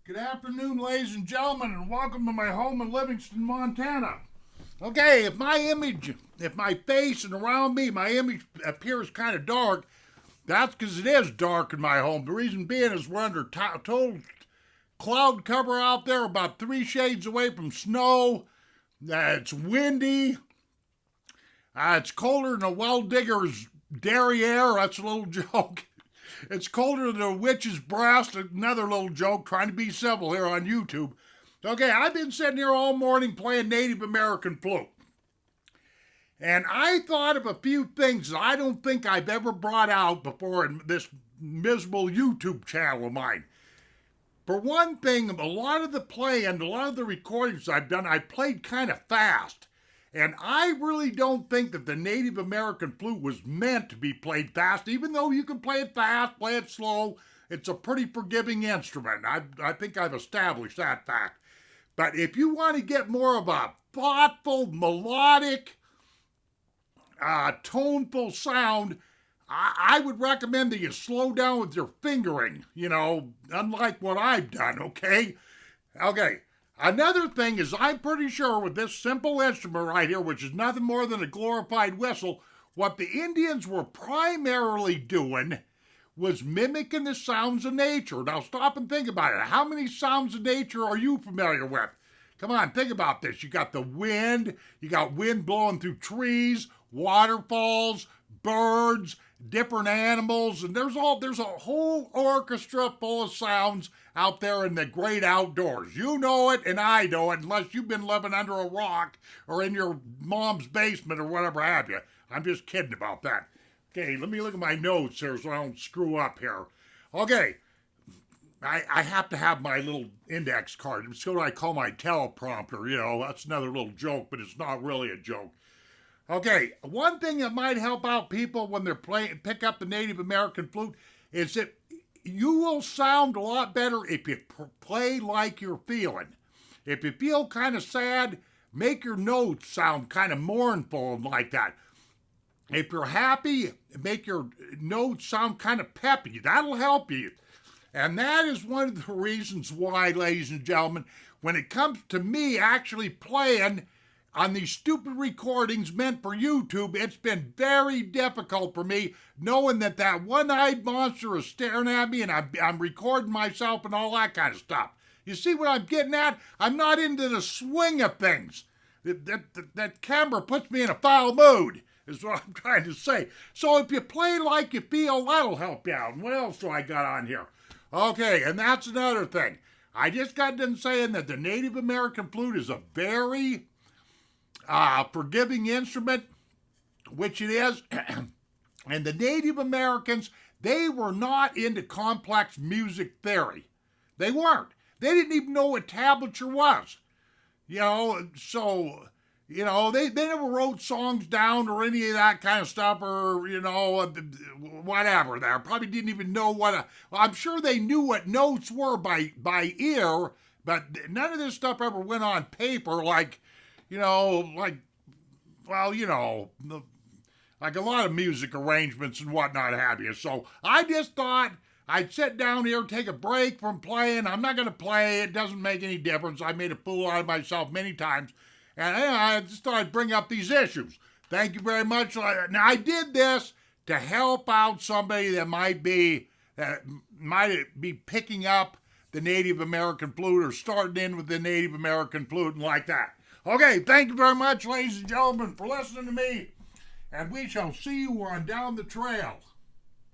Good afternoon, ladies and gentlemen, and welcome to my home in Livingston, Montana. Okay, if my face and around me, my image appears kind of dark, that's because it is dark in my home. The reason being is we're under total cloud cover out there, about 3 shades away from snow. It's windy. It's colder than a well digger's derriere. That's a little joke. It's colder than a witch's breast. Another little joke, trying to be civil here on YouTube. Okay, I've been sitting here all morning playing Native American Flute. And I thought of a few things that I don't think I've ever brought out before in this miserable YouTube channel of mine. For one thing, a lot of the play and a lot of the recordings I've done, I played kind of fast. And I really don't think that the Native American flute was meant to be played fast, even though you can play it fast, play it slow. It's a pretty forgiving instrument. I think I've established that fact. But if you want to get more of a thoughtful, melodic, toneful sound, I would recommend that you slow down with your fingering, unlike what I've done, okay? Okay. Another thing is, I'm pretty sure with this simple instrument right here, which is nothing more than a glorified whistle, what the Indians were primarily doing was mimicking the sounds of nature. Now stop and think about it. How many sounds of nature are you familiar with? Come on, think about this. You got the wind, you got wind blowing through trees, waterfalls, birds, different animals, and there's a whole orchestra full of sounds out there in the great outdoors. You know it and I know it, unless you've been living under a rock or in your mom's basement or whatever have you. I'm just kidding about that. Okay, let me look at my notes here so I don't screw up here. Okay, I have to have my little index card. It's what I call my teleprompter, that's another little joke, but it's not really a joke. Okay, one thing that might help out people when they're pick up the Native American flute is that you will sound a lot better if you play like you're feeling. If you feel kind of sad, make your notes sound kind of mournful and like that. If you're happy, make your notes sound kind of peppy. That'll help you. And that is one of the reasons why, ladies and gentlemen, when it comes to me actually playing on these stupid recordings meant for YouTube, it's been very difficult for me knowing that one-eyed monster is staring at me and I'm recording myself and all that kind of stuff. You see what I'm getting at? I'm not into the swing of things. That camera puts me in a foul mood, is what I'm trying to say. So if you play like you feel, that'll help you out. And what else do I got on here? Okay, and that's another thing. I just got done saying that the Native American flute is a very forgiving instrument, which it is. And the Native Americans, they were not into complex music theory. They weren't. They didn't even know what tablature was. They never wrote songs down or any of that kind of stuff or, whatever. They probably didn't even know I'm sure they knew what notes were by ear, but none of this stuff ever went on paper like a lot of music arrangements and whatnot have you. So I just thought I'd sit down here, take a break from playing. I'm not going to play. It doesn't make any difference. I made a fool out of myself many times. And I just thought I'd bring up these issues. Thank you very much. Now, I did this to help out somebody that might be picking up the Native American flute or starting in with the Native American flute and like that. Okay, thank you very much, ladies and gentlemen, for listening to me, and we shall see you on down the trail.